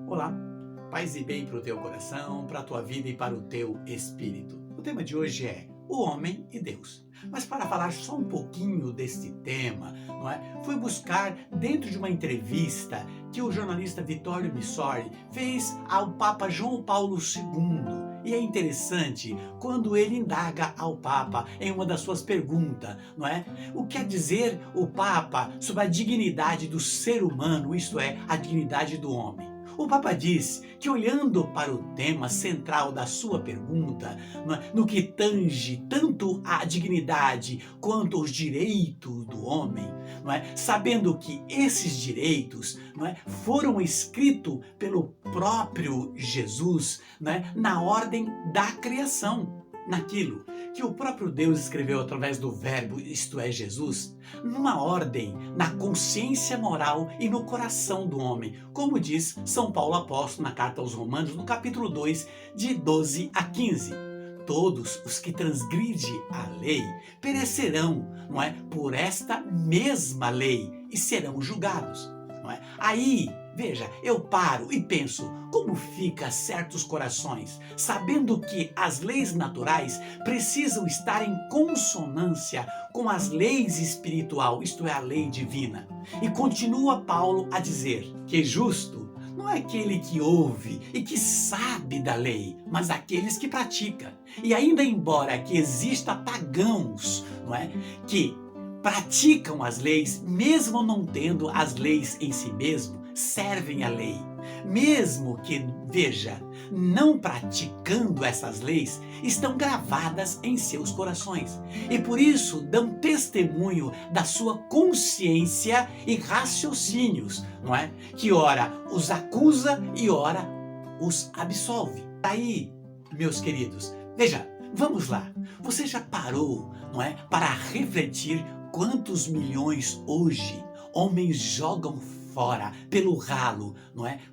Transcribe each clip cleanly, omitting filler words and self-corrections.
Olá, paz e bem para o teu coração, para a tua vida e para o teu espírito. O tema de hoje é o homem e Deus. Mas para falar só um pouquinho deste tema, não é? Fui buscar dentro de uma entrevista que o jornalista Vittorio Missori fez ao Papa João Paulo II. E é interessante quando ele indaga ao Papa em uma das suas perguntas, não é? O que quer dizer o Papa sobre a dignidade do ser humano, isto é, a dignidade do homem? O Papa diz que, olhando para o tema central da sua pergunta, no que tange tanto a dignidade quanto os direitos do homem, sabendo que esses direitos foram escritos pelo próprio Jesus na ordem da criação, naquilo que o próprio Deus escreveu através do verbo, isto é, Jesus, numa ordem, na consciência moral e no coração do homem, como diz São Paulo Apóstolo na carta aos Romanos, no capítulo 2, de 12 a 15. Todos os que transgridem a lei perecerão, por esta mesma lei e serão julgados. Aí, veja, eu paro e penso, como fica certos corações, sabendo que as leis naturais precisam estar em consonância com as leis espiritual, isto é, a lei divina. E continua Paulo a dizer que justo não é aquele que ouve e que sabe da lei, mas aqueles que praticam. E ainda embora que exista pagãos, que praticam as leis, mesmo não tendo as leis em si mesmo, servem a lei. Mesmo que, veja, não praticando essas leis, estão gravadas em seus corações. E por isso dão testemunho da sua consciência e raciocínios, que ora os acusa e ora os absolve. Aí, meus queridos, veja, vamos lá. Você já parou, para refletir quantos milhões hoje homens jogam fora pelo ralo,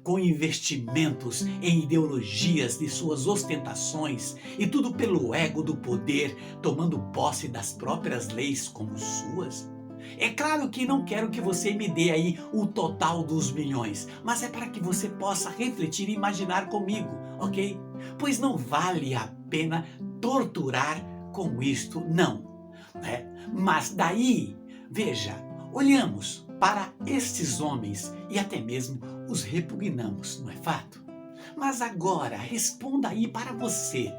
com investimentos em ideologias de suas ostentações e tudo pelo ego do poder, tomando posse das próprias leis como suas? É claro que não quero que você me dê aí o total dos milhões, mas é para que você possa refletir e imaginar comigo, ok? Pois não vale a pena torturar com isto, não. Mas daí, veja, olhamos para estes homens e até mesmo os repugnamos, não é fato? Mas agora responda aí para você,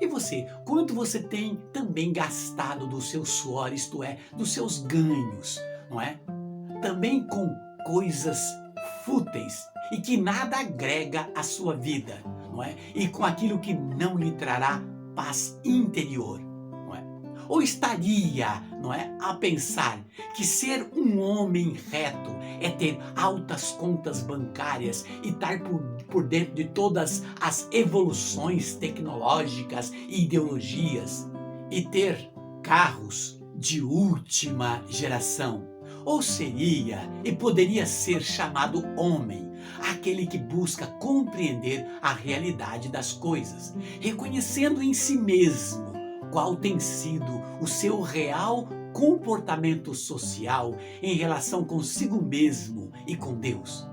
E você, quanto você tem também gastado do seu suor, isto é, dos seus ganhos, Também com coisas fúteis e que nada agrega à sua vida, E com aquilo que não lhe trará paz interior. Ou estaria, a pensar que ser um homem reto é ter altas contas bancárias e estar por dentro de todas as evoluções tecnológicas e ideologias e ter carros de última geração? Ou seria e poderia ser chamado homem aquele que busca compreender a realidade das coisas, reconhecendo em si mesmo qual tem sido o seu real comportamento social em relação consigo mesmo e com Deus,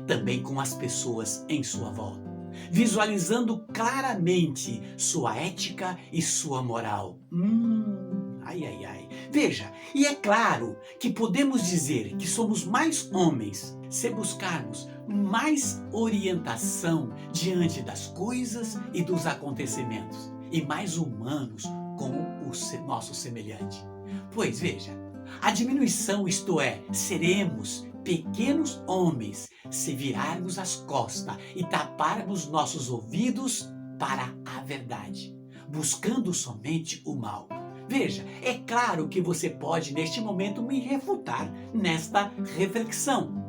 Também com as pessoas em sua volta, visualizando claramente sua ética e sua moral. Ai, ai, ai. Veja, e é claro que podemos dizer que somos mais homens se buscarmos mais orientação diante das coisas e dos acontecimentos, e mais humanos com o nosso semelhante. Pois veja, a diminuição, isto é, seremos pequenos homens se virarmos as costas e taparmos nossos ouvidos para a verdade, buscando somente o mal. Veja, é claro que você pode neste momento me refutar nesta reflexão,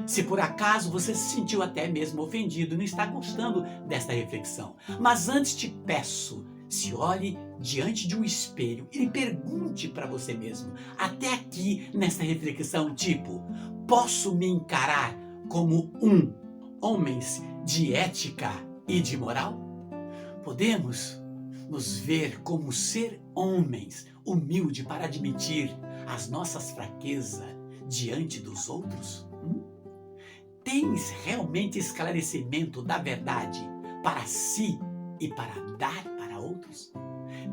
Se por acaso você se sentiu até mesmo ofendido e não está gostando desta reflexão. Mas antes te peço, se olhe diante de um espelho e pergunte para você mesmo, até aqui nesta reflexão, tipo, posso me encarar como um homem de ética e de moral? Podemos nos ver como ser homens humildes para admitir as nossas fraquezas diante dos outros? Tens realmente esclarecimento da verdade para si e para dar para outros?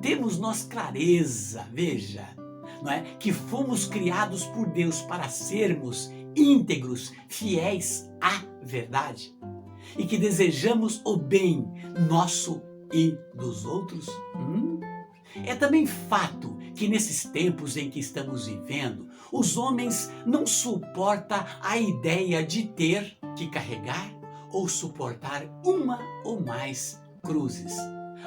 Temos nós clareza, veja, não é? Que fomos criados por Deus para sermos íntegros, fiéis à verdade e que desejamos o bem nosso e dos outros? É também fato que nesses tempos em que estamos vivendo, os homens não suportam a ideia de ter que carregar ou suportar uma ou mais cruzes.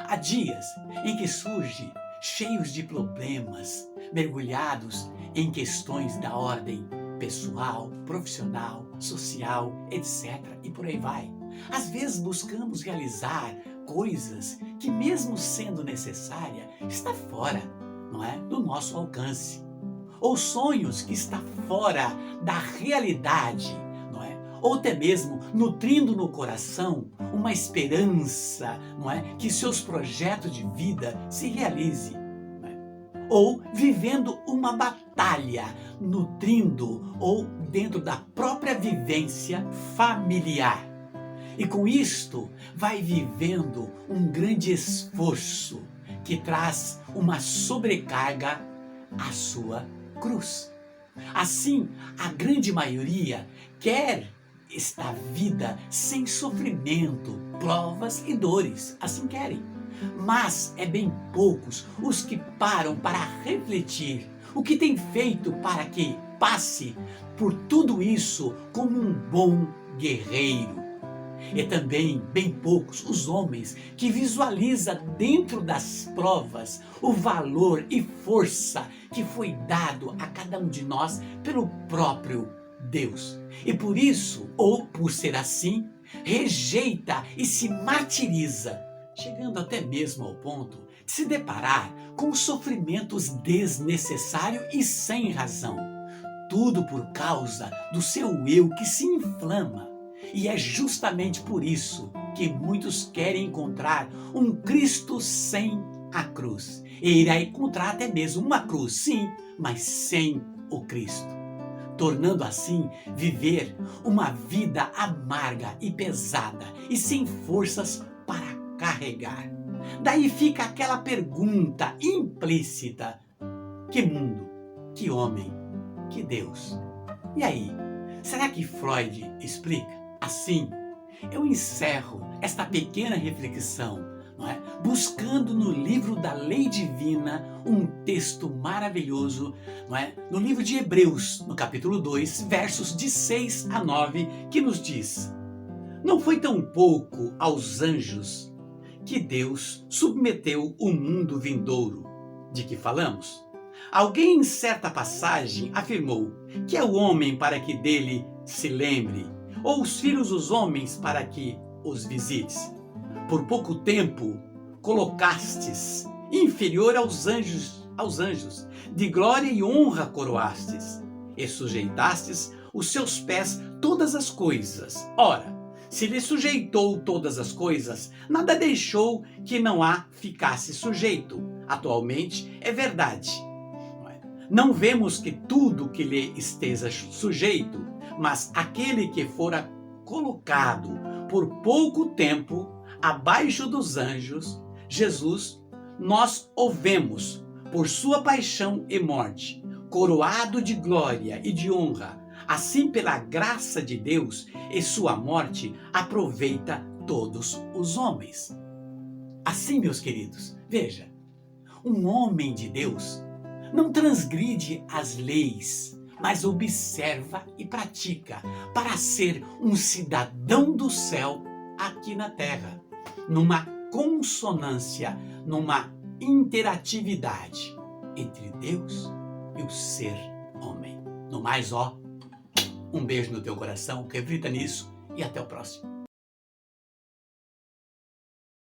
Há dias em que surgem cheios de problemas, mergulhados em questões da ordem pessoal, profissional, social, etc. E por aí vai. Às vezes buscamos realizar coisas que, mesmo sendo necessária, está fora, não é, do nosso alcance. Ou sonhos que está fora da realidade, não é? Ou até mesmo nutrindo no coração uma esperança, não é, que seus projetos de vida se realizem. Ou vivendo uma batalha, nutrindo ou dentro da própria vivência familiar. E com isto vai vivendo um grande esforço que traz uma sobrecarga à sua cruz. Assim, a grande maioria quer esta vida sem sofrimento, provas e dores, assim querem. Mas é bem poucos os que param para refletir o que tem feito para que passe por tudo isso como um bom guerreiro. E também bem poucos os homens que visualizam dentro das provas o valor e força que foi dado a cada um de nós pelo próprio Deus. E por isso, ou por ser assim, rejeita e se martiriza, chegando até mesmo ao ponto de se deparar com sofrimentos desnecessários e sem razão. Tudo por causa do seu eu que se inflama. E é justamente por isso que muitos querem encontrar um Cristo sem a cruz. E irá encontrar até mesmo uma cruz, sim, mas sem o Cristo. Tornando assim viver uma vida amarga e pesada e sem forças para carregar. Daí fica aquela pergunta implícita: que mundo, que homem, que Deus? E aí, será que Freud explica? Assim, eu encerro esta pequena reflexão, não é? Buscando no livro da Lei Divina um texto maravilhoso, não é? No livro de Hebreus, no capítulo 2, versos de 6 a 9, que nos diz: não foi tão pouco aos anjos que Deus submeteu o mundo vindouro, de que falamos. Alguém em certa passagem afirmou que é o homem para que dele se lembre, ou os filhos dos homens para que os visites. Por pouco tempo colocastes inferior aos anjos, de glória e honra coroastes, e sujeitastes os seus pés todas as coisas. Ora, se lhe sujeitou todas as coisas, nada deixou que não a ficasse sujeito. Atualmente é verdade. Não vemos que tudo que lhe esteja sujeito, mas aquele que fora colocado por pouco tempo abaixo dos anjos, Jesus, nós o vemos por sua paixão e morte, coroado de glória e de honra. Assim, pela graça de Deus e sua morte, aproveita todos os homens. Assim, meus queridos, veja, um homem de Deus não transgride as leis, mas observa e pratica para ser um cidadão do céu aqui na terra, numa consonância, numa interatividade entre Deus e o ser homem. No mais, um beijo no teu coração, reflita nisso e até o próximo.